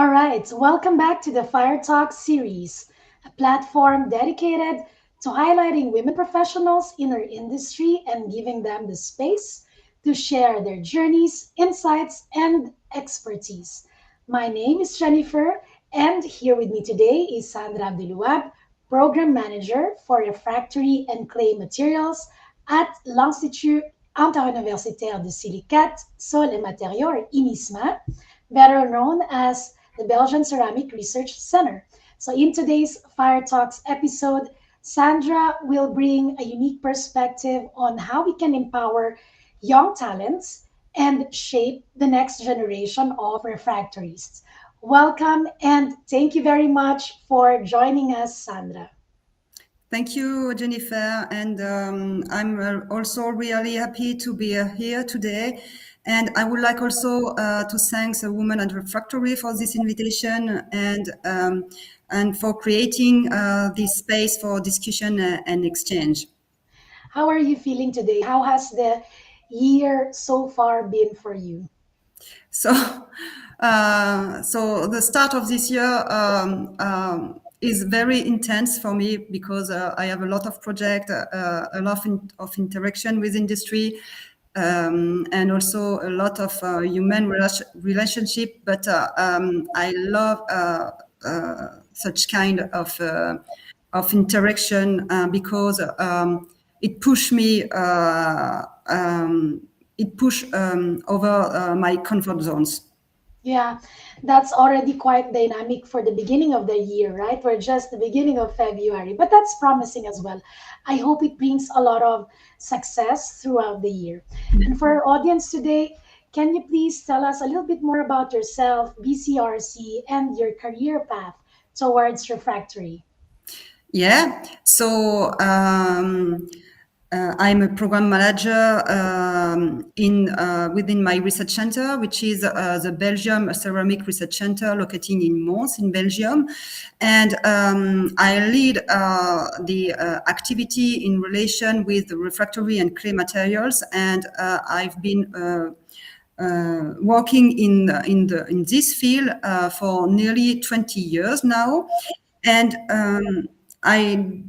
All right, welcome back to the FireTalks series, a platform dedicated to highlighting women professionals in our industry and giving them the space to share their journeys, insights, and expertise. My name is Jennifer, and here with me today is Sandra Abdelouhab, Program Manager for Refractory and Clay Materials at l'Institut Interuniversitaire de Silicate, Sol et Matériaux, or INISMA, better known as the Belgian Ceramic Research Center. So, in today's Fire Talks episode, Sandra will bring a unique perspective on how we can empower young talents and shape the next generation of refractorists. Welcome and thank you very much for joining us, Sandra. Thank you, Jennifer. And I'm also really happy to be here today. And I would like also to thank the WomenAtRefractories for this invitation and for creating this space for discussion and exchange. How are you feeling today? How has the year so far been for you? So, so the start of this year is very intense for me because I have a lot of projects, a lot of interaction with industry, and also a lot of human relationship. But I love such kind of interaction because it pushed me. It push over my comfort zones. Yeah, that's already quite dynamic for the beginning of the year, right? We're just the beginning of February, but that's promising as well. I hope it brings a lot of success throughout the year. And for our audience today, can you please tell us a little bit more about yourself, BCRC, and your career path towards refractory? Yeah, so I'm a program manager in within my research center, which is the Belgium Ceramic Research Center located in Mons in Belgium. And I lead the activity in relation with refractory and clay materials. And I've been working in this field for nearly 20 years now. And I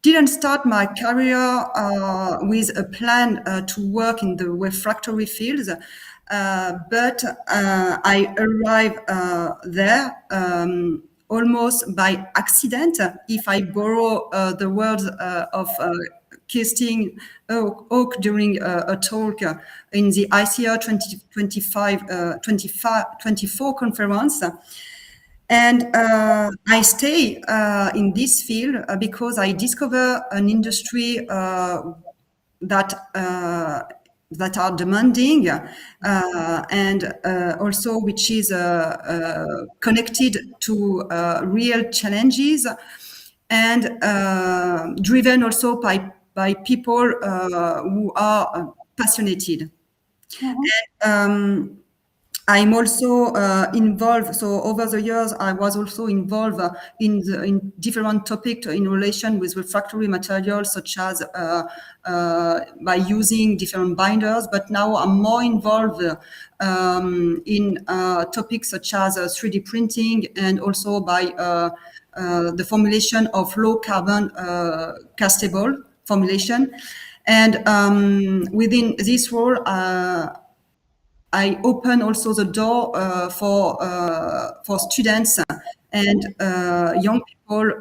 didn't start my career with a plan to work in the refractory fields, but I arrived there almost by accident. If I borrow the words of Kirsten Oak during a talk in the ICR 2024 conference. And I stay in this field because I discover an industry that that are demanding and also which is connected to real challenges and driven also by people who are passionate. And, I'm also involved. So over the years, I was also involved in different topics in relation with refractory materials, such as by using different binders. But now I'm more involved in topics such as 3D printing and also by the formulation of low carbon castable formulation. And within this role, I open also the door for students and young people.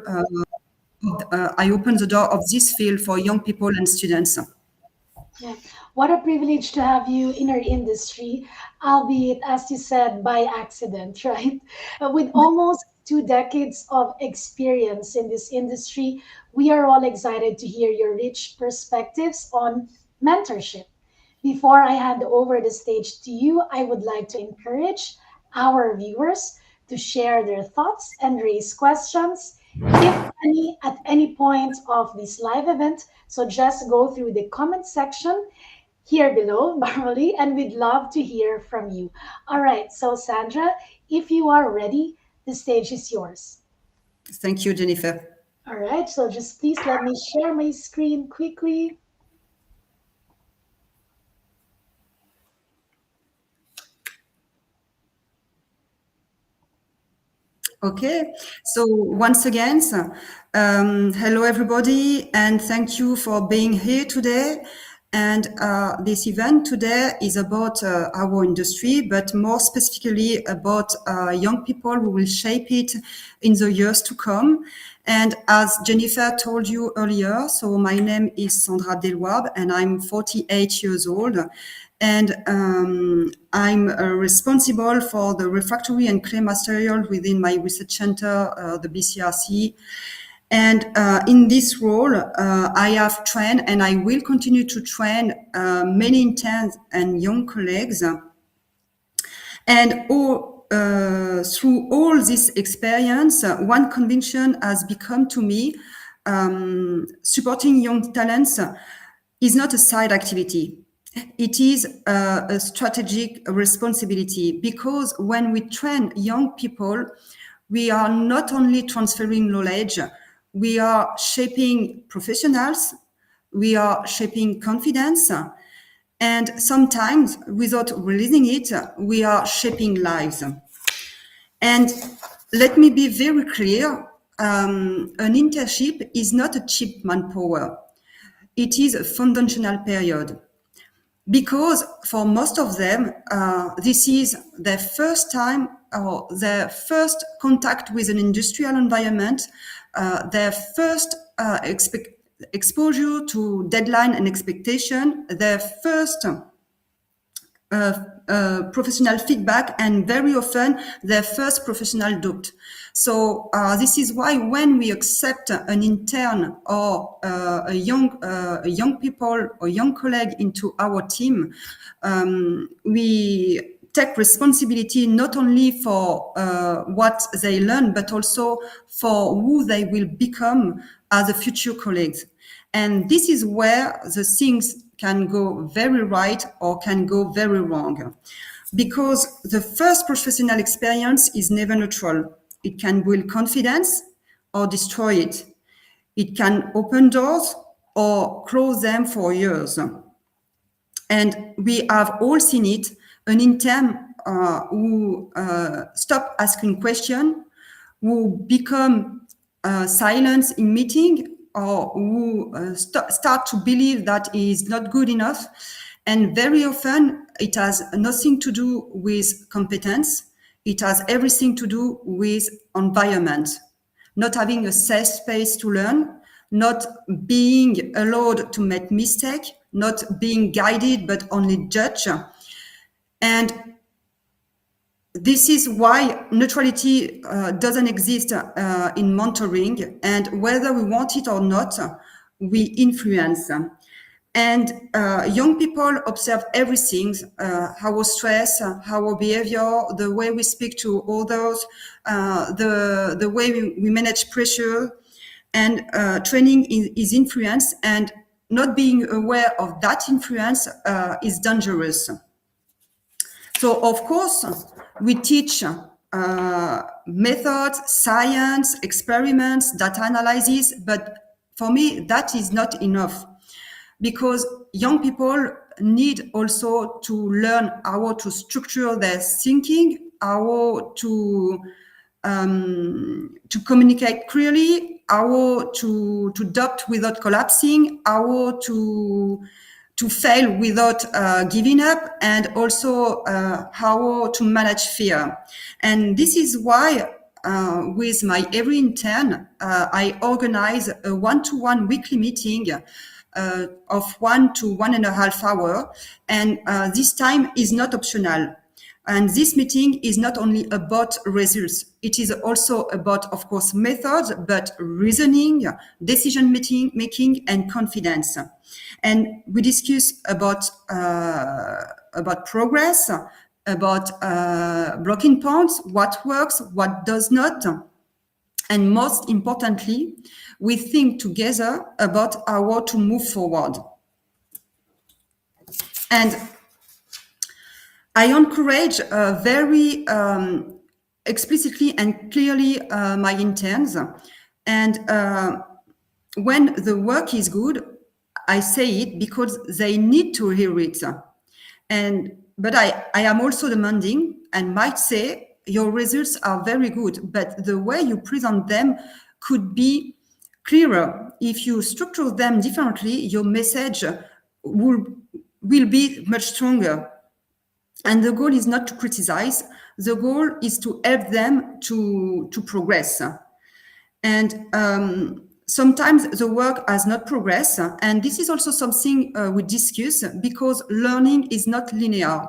I open the door of this field for young people and students. Yeah. What a privilege to have you in our industry, albeit, as you said, by accident, right? With almost 2 decades of experience in this industry, we are all excited to hear your rich perspectives on mentorship. Before I hand over the stage to you, I would like to encourage our viewers to share their thoughts and raise questions, if any, at any point of this live event. So just go through the comment section here below, normally, and we'd love to hear from you. All right, so Sandra, if you are ready, the stage is yours. Thank you, Jennifer. All right, so just please let me share my screen quickly. Okay, so once again, hello everybody, and thank you for being here today. And this event today is about our industry, but more specifically about young people who will shape it in the years to come. And as Jennifer told you earlier, so my name is Sandra Abdelouhab, and I'm 48 years old. And I'm responsible for the refractory and clay material within my research center, the BCRC. And in this role, I have trained and I will continue to train many interns and young colleagues. And through all this experience, one conviction has become to me, supporting young talents is not a side activity. It is a strategic responsibility, because when we train young people, we are not only transferring knowledge, we are shaping professionals, we are shaping confidence, and sometimes, without realizing it, we are shaping lives. And let me be very clear, an internship is not a cheap manpower. It is a foundational period. Because for most of them, this is their first time or their first contact with an industrial environment, their first exposure to deadline and expectation, their first professional feedback, and very often their first professional doubt. So this is why when we accept an intern or a young people or young colleague into our team, we take responsibility not only for what they learn, but also for who they will become as a future colleagues. And this is where the things can go very right or can go very wrong. Because the first professional experience is never neutral. It can build confidence or destroy it. It can open doors or close them for years. And we have all seen it, an intern who stop asking questions, who become silent in meeting, or who start to believe that he is not good enough. And very often it has nothing to do with competence. It has everything to do with environment, not having a safe space to learn, not being allowed to make mistakes, not being guided, but only judged. And this is why neutrality doesn't exist in mentoring, and whether we want it or not, we influence. And young people observe everything, our stress, our behavior, the way we speak to others, the way we manage pressure, and training is influence, and not being aware of that influence is dangerous. So, of course, we teach methods, science, experiments, data analysis, but for me, that is not enough, because young people need also to learn how to structure their thinking, how to communicate clearly, how to adopt without collapsing, how to fail without giving up, and also how to manage fear. And this is why with my every intern, I organize a one-to-one weekly meeting of 1 to 1.5 hours. And this time is not optional. And this meeting is not only about results. It is also about, of course, methods, but reasoning, decision making, and confidence. And we discuss about progress, about blocking points, what works, what does not. And most importantly, we think together about how to move forward. And I encourage very explicitly and clearly my interns. And when the work is good, I say it because they need to hear it. But I am also demanding and might say, your results are very good, but the way you present them could be clearer. If you structure them differently, your message will be much stronger. And the goal is not to criticize. The goal is to help them to progress. And sometimes the work has not progressed. And this is also something we discuss, because learning is not linear.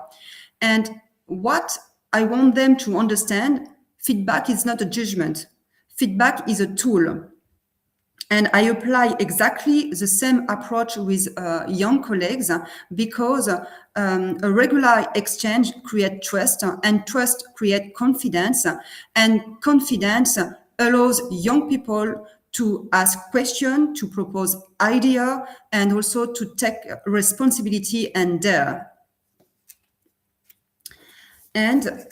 And what I want them to understand, feedback is not a judgment. Feedback is a tool. And I apply exactly the same approach with young colleagues, because a regular exchange creates trust, and trust creates confidence, and confidence allows young people to ask questions, to propose ideas, and also to take responsibility and dare. And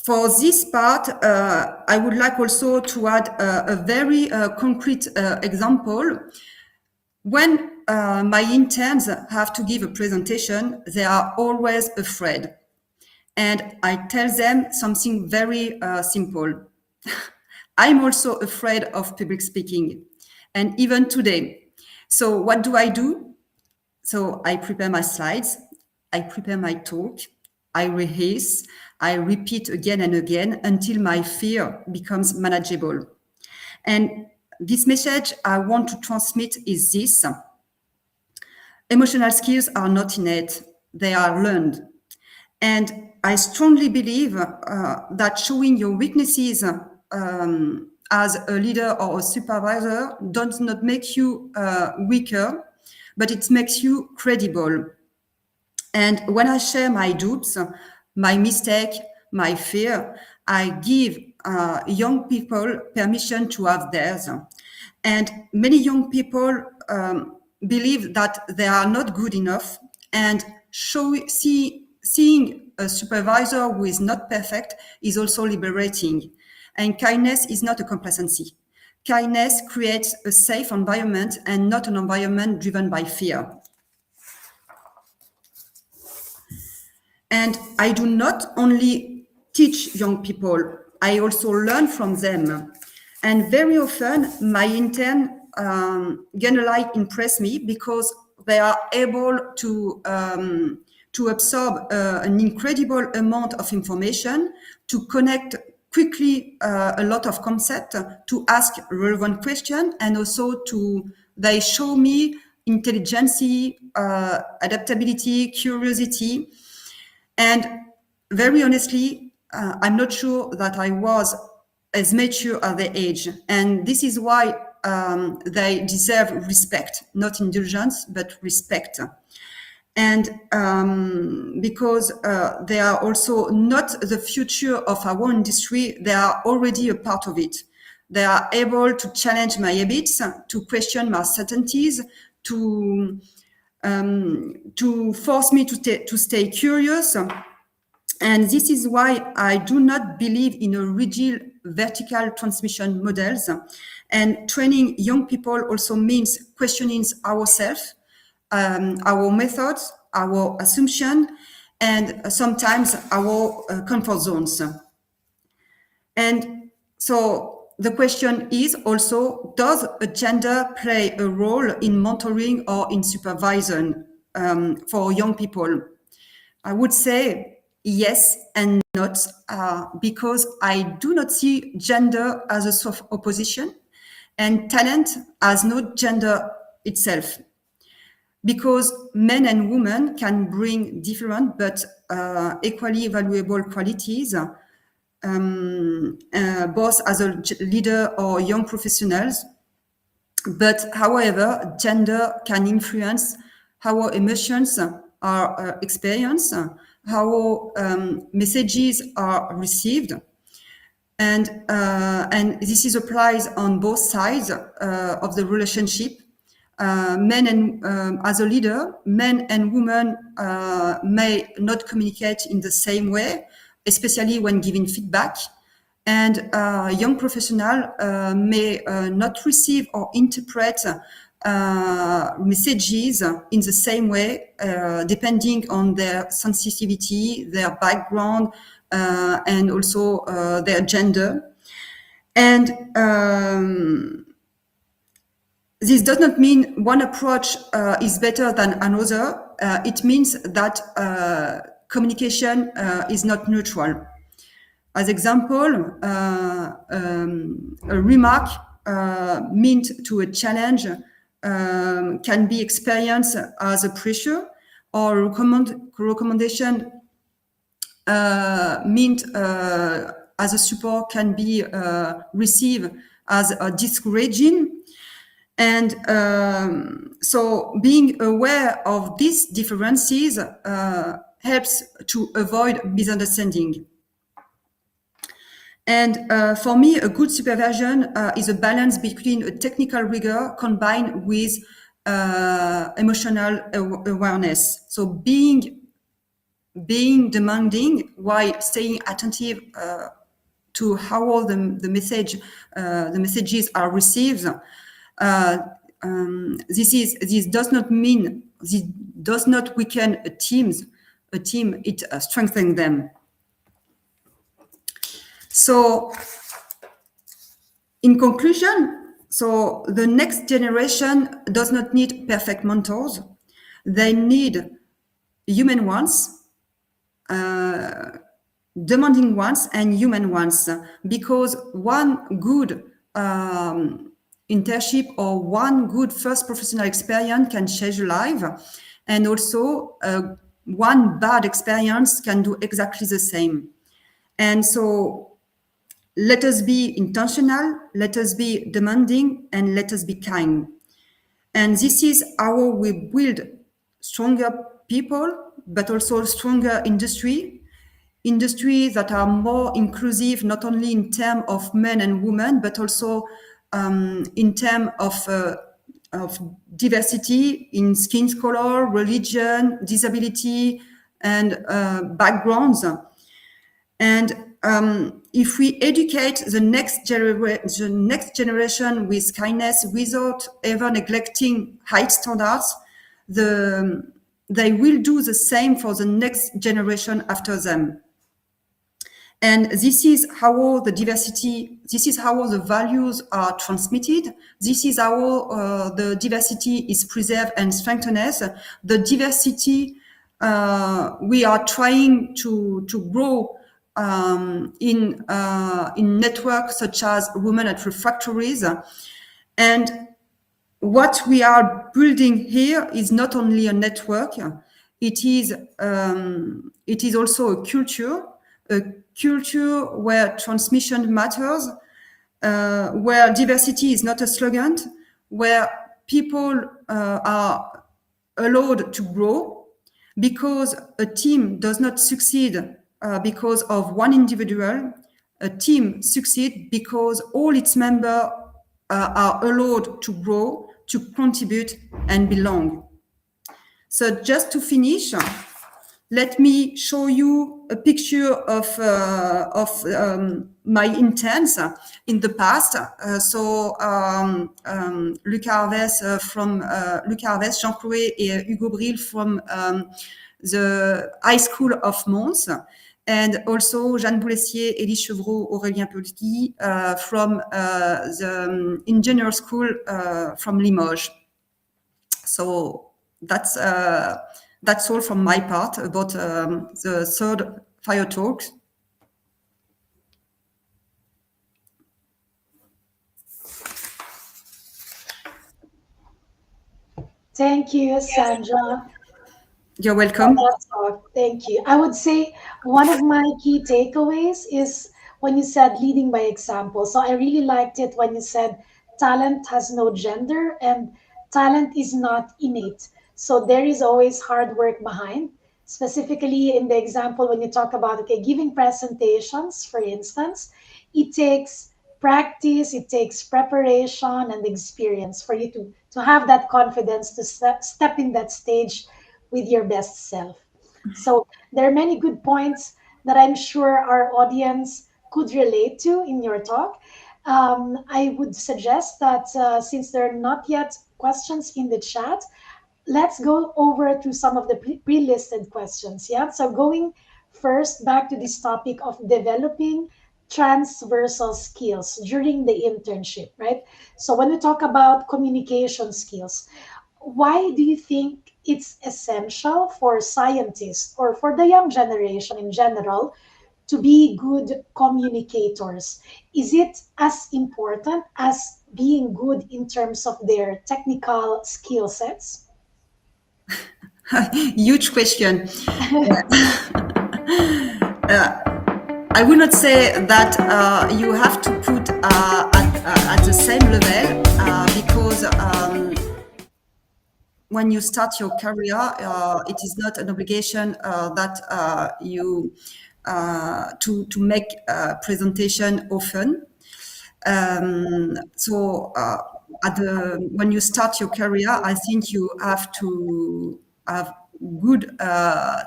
for this part, I would like also to add a very concrete example. When my interns have to give a presentation, they are always afraid. And I tell them something very simple. I'm also afraid of public speaking, and even today. So what do? So I prepare my slides, I prepare my talk, I rehearse, I repeat again and again until my fear becomes manageable. And this message I want to transmit is this: emotional skills are not innate, they are learned. And I strongly believe that showing your weaknesses as a leader or a supervisor does not make you weaker, but it makes you credible. And when I share my doubts, my mistake, my fear, I give young people permission to have theirs. And many young people believe that they are not good enough, and seeing a supervisor who is not perfect is also liberating. And kindness is not a complacency. Kindness creates a safe environment and not an environment driven by fear. And I do not only teach young people, I also learn from them. And very often, my interns impress me, because they are able to absorb an incredible amount of information, to connect quickly a lot of concepts, to ask relevant questions, and also they show me intelligence, adaptability, curiosity. And very honestly, I'm not sure that I was as mature at their age. And this is why they deserve respect, not indulgence, but respect. And because they are also not the future of our industry, they are already a part of it. They are able to challenge my habits, to question my certainties, to force me to stay curious. And this is why I do not believe in a rigid vertical transmission models. And training young people also means questioning ourselves, our methods, our assumption, and sometimes our comfort zones. And so the question is also, does a gender play a role in mentoring or in supervision for young people? I would say yes and not, because I do not see gender as a soft opposition, and talent as no gender itself. Because men and women can bring different but equally valuable qualities, both as a leader or young professionals. But however, gender can influence how our emotions are experienced, how messages are received. And this is applies on both sides of the relationship. Men and as a leader, men and women may not communicate in the same way, especially when giving feedback. And young professional may not receive or interpret messages in the same way, depending on their sensitivity, their background, and also their gender. And this does not mean one approach is better than another. It means that communication is not neutral. As example, a remark meant to a challenge can be experienced as a pressure, or recommendation meant as a support can be received as a discouraging. And so being aware of these differences helps to avoid misunderstanding. And for me, a good supervision is a balance between a technical rigor combined with emotional awareness. So being demanding while staying attentive to how all the messages are received. This does not weaken a team. It strengthens them. So, in conclusion, so the next generation does not need perfect mentors. They need human ones, demanding ones, and human ones, because one good internship or one good first professional experience can change your life, and also one bad experience can do exactly the same. And so let us be intentional, let us be demanding, and let us be kind. And this is how we build stronger people, but also stronger industries that are more inclusive, not only in terms of men and women, but also in terms of diversity in skin color, religion, disability, and backgrounds. And if we educate the next generation with kindness without ever neglecting high standards, they will do the same for the next generation after them. And this is how the diversity, this is how the values are transmitted. This is how the diversity is preserved and strengthened. The diversity we are trying to grow in networks such as WomenAtRefractories. And what we are building here is not only a network, it is also a culture where transmission matters, where diversity is not a slogan, where people are allowed to grow, because a team does not succeed because of one individual. A team succeeds because all its members are allowed to grow, to contribute, and belong. So just to finish, let me show you a picture of my interns in the past. Luc Harvest, Jean Chloé et Hugo Bril from the High School of Mons, and also Jeanne Boulessier, Élie Chevreau, Aurélien Polski from the Engineer School from Limoges. So that's all from my part about the third FireTalks. Thank you, Sandra. You're welcome. Thank you. I would say one of my key takeaways is when you said leading by example. So I really liked it when you said talent has no gender and talent is not innate. So there is always hard work behind. Specifically in the example when you talk about giving presentations, for instance, it takes practice, it takes preparation and experience for you to have that confidence to step in that stage with your best self. So there are many good points that I'm sure our audience could relate to in your talk. I would suggest that since they're not yet questions in the chat. Let's go over to some of the pre-listed questions. Yeah. So going first back to this topic of developing transversal skills during the internship, right? So when we talk about communication skills, why do you think it's essential for scientists or for the young generation in general to be good communicators? Is it as important as being good in terms of their technical skill sets? Huge question. I would not say that you have to put at the same level because when you start your career, it is not an obligation that you to make a presentation often. So at the when you start your career, I think you have to have good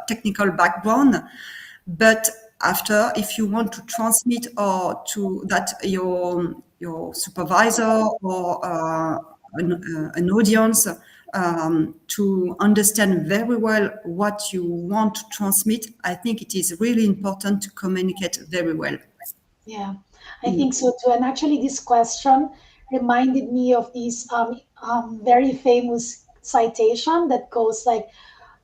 technical background, but after, if you want to transmit or to that your supervisor or an audience to understand very well what you want to transmit, I think it is really important to communicate very well. Yeah, I think so too. And actually, this question reminded me of this very famous citation that goes like,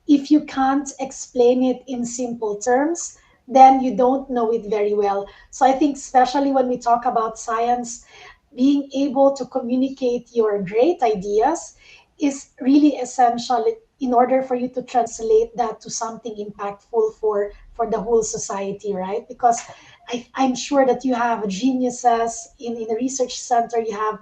if you can't explain it in simple terms, then you don't know it very well. So I think, especially when we talk about science, being able to communicate your great ideas is really essential in order for you to translate that to something impactful for the whole society, right? Because I'm sure that you have geniuses in a research center, you have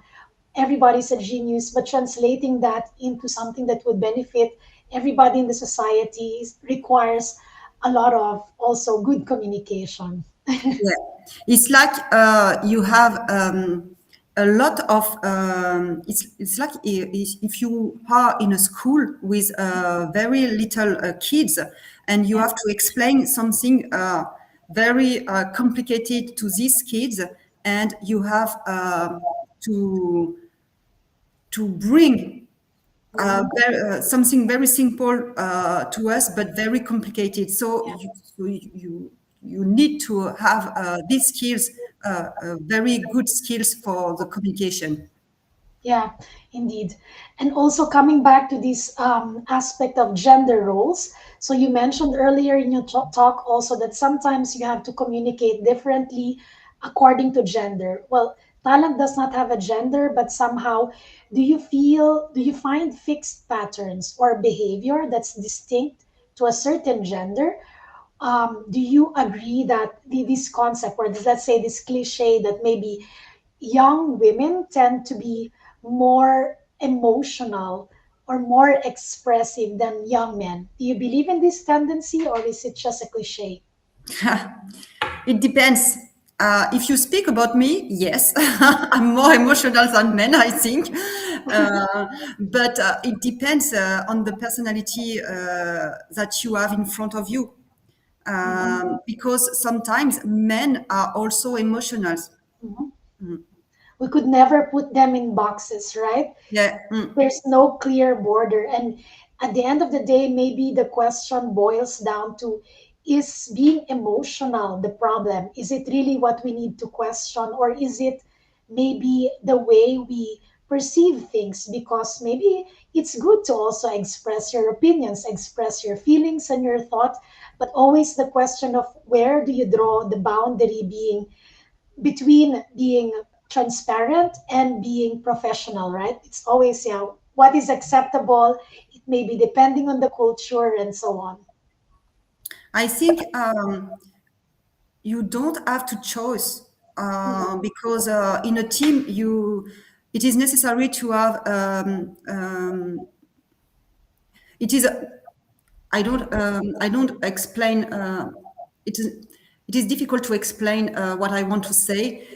everybody's a genius, but translating that into something that would benefit everybody in the society requires a lot of also good communication. Yeah, it's like you have a lot of. It's like if you are in a school with very little kids, and you Yeah, have to explain something very complicated to these kids, and you have to bring mhm, something very simple to us, but very complicated. So yeah. you need to have these skills, very good skills for the communication. Yeah, indeed. And also coming back to this aspect of gender roles. So you mentioned earlier in your talk also that sometimes you have to communicate differently according to gender. Well, talent does not have a gender, but somehow do you find fixed patterns or behavior that's distinct to a certain gender? Do you agree that this concept, or let's say this cliche, that maybe young women tend to be more emotional or more expressive than young men? Do you believe in this tendency, or is it just a cliche? It depends. If you speak about me, yes, I'm more emotional than men, I think. But it depends on the personality that you have in front of you. Mhm, Because sometimes men are also emotional. mhm. We could never put them in boxes, right? Yeah. There's no clear border. And at the end of the day, maybe the question boils down to, is being emotional the problem? Is it really what we need to question? Or is it maybe the way we perceive things? Because maybe it's good to also express your opinions, express your feelings and your thoughts, but always the question of where do you draw the boundary being between being transparent and being professional, right? It's always, yeah, what is acceptable. It may be depending on the culture and so on. I think you don't have to choose Mhm, because in a team it is necessary to have it is I don't explain it is difficult to explain what I want to say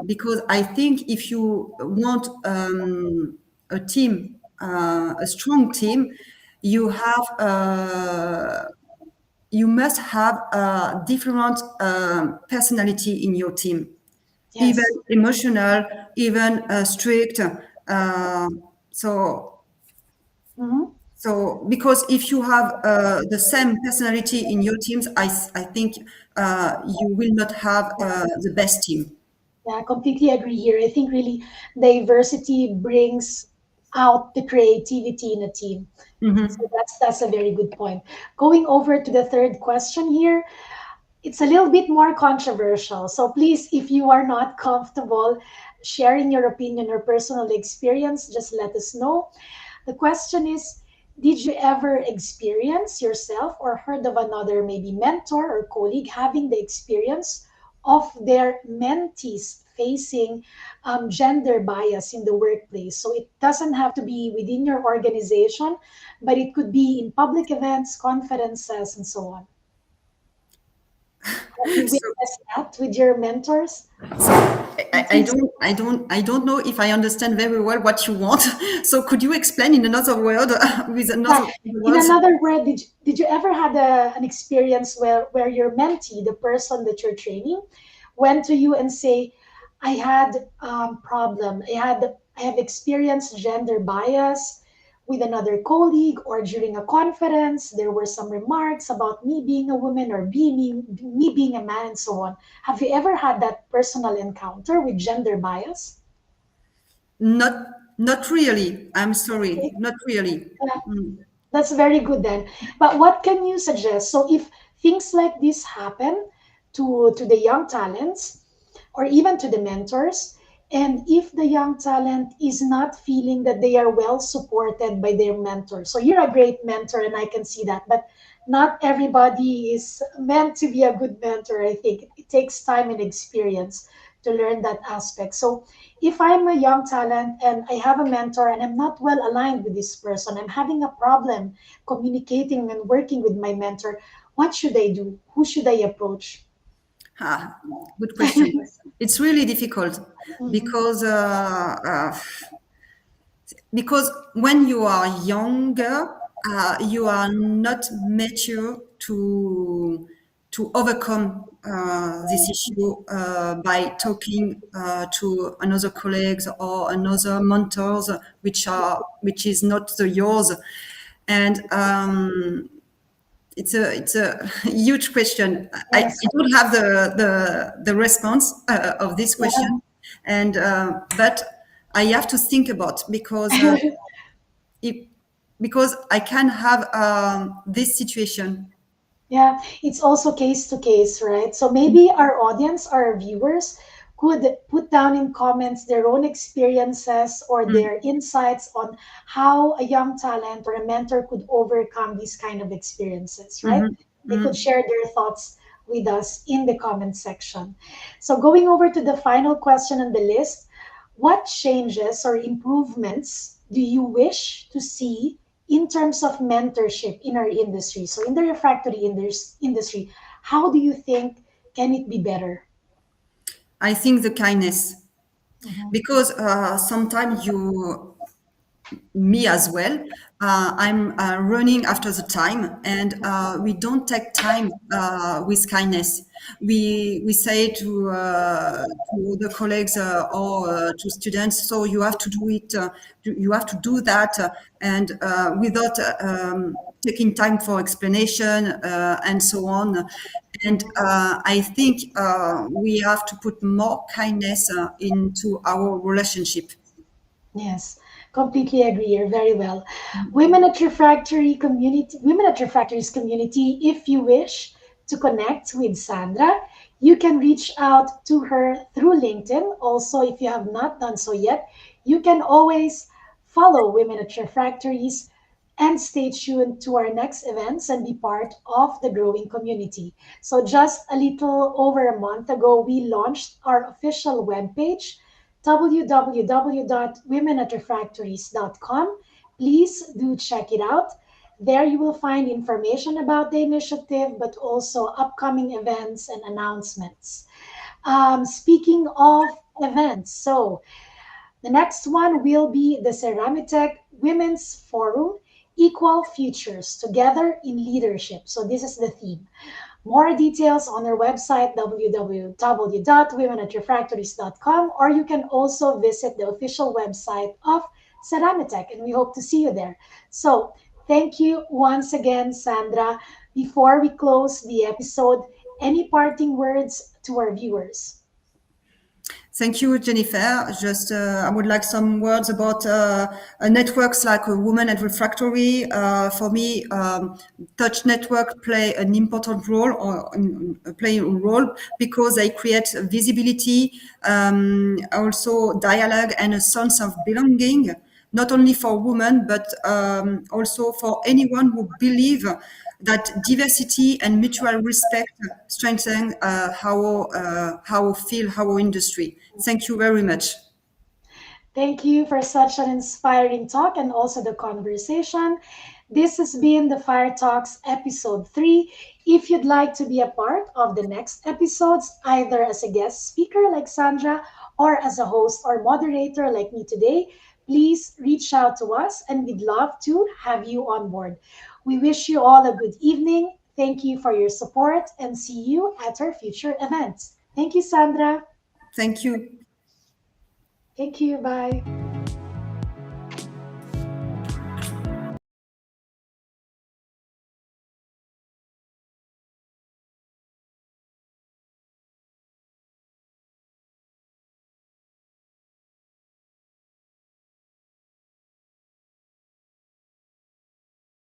because I think if you want a team a strong team you have you must have a different personality in your team, even yes. emotional, even strict. So Mhm. so because if you have the same personality in your teams, I think you will not have the best team. Yeah, I completely agree here. I think really diversity brings out the creativity in a team. So that's a very good point. Going over to the third question here, it's a little bit more controversial. So please, if you are not comfortable sharing your opinion or personal experience, just let us know. The question is, did you ever experience yourself or heard of another maybe mentor or colleague having the experience of their mentees facing gender bias in the workplace? So it doesn't have to be within your organization, but it could be in public events, conferences, and so on. Have you So witnessed that with your mentors? Mentees? I don't know if I understand very well what you want. So could you explain in another word with Yeah. another In words? another word, did you ever had an experience where your mentee, the person that you're training, went to you and say, "I had problem. I have experienced gender bias with another colleague, or during a conference, there were some remarks about me being a woman or me being a man, and so on." Have you ever had that personal encounter with gender bias? Not not really. I'm sorry, not really. Mm. That's very good then. But what can you suggest? So if things like this happen to the young talents or even to the mentors, and if the young talent is not feeling that they are well supported by their mentor. So you're a great mentor and I can see that, but not everybody is meant to be a good mentor. I think it takes time and experience to learn that aspect. So if I'm a young talent and I have a mentor and I'm not well aligned with this person, I'm having a problem communicating and working with my mentor, what should I do? Who should I approach? Ah, good question. It's really difficult Mhm. because when you are younger, you are not mature to overcome this issue by talking to another colleagues or another mentors, which is not the yours, and it's a huge question. I Yes. don't have the response of this Yeah. question, and but I have to think about if, because I can have this situation. Yeah, it's also case to case, right? So maybe our audience, our viewers, could put down in comments their own experiences or Mm, their insights on how a young talent or a mentor could overcome these kind of experiences, right? mhm, They could mm. share their thoughts with us in the comment section. So going over to the final question on the list, what changes or improvements do you wish to see in terms of mentorship in our industry? So, in the refractory industry, how do you think can it be better? I think the kindness, Mhm. because sometimes you me as well. I'm running after the time, and we don't take time with kindness. We say to the colleagues or to students, so you have to do it. You have to do that, and without taking time for explanation and so on. And I think we have to put more kindness into our relationship. Yes, completely agree. You're very well. Women at Refractories community, if you wish to connect with Sandra, you can reach out to her through LinkedIn. Also, if you have not done so yet, you can always follow Women at Refractories and stay tuned to our next events and be part of the growing community. So, just a little over a month ago, we launched our official webpage www.womenatrefractories.com. Please do check it out. There you will find information about the initiative, but also upcoming events and announcements. Speaking of events, so the next one will be the Ceramitech Women's Forum Equal Futures Together in Leadership. So, this is the theme. More details on our website, www.womenatrefractories.com, or you can also visit the official website of Ceramitech, and we hope to see you there. So, thank you once again, Sandra. Before we close the episode, any parting words to our viewers? Thank you, Jennifer. Just, I would like some words about networks like Women at Refractory. For me, Touch Network play an important role, or play a role because they create visibility, also dialogue and a sense of belonging, not only for women but also for anyone who believe that diversity and mutual respect strengthen our field, our industry. Thank you very much. Thank you for such an inspiring talk and also the conversation. This has been the Fire Talks episode 3. If you'd like to be a part of the next episodes, either as a guest speaker like Sandra or as a host or moderator like me today, please reach out to us and we'd love to have you on board. We wish you all a good evening. Thank you for your support and see you at our future events. Thank you, Sandra. Thank you. Thank you. Bye.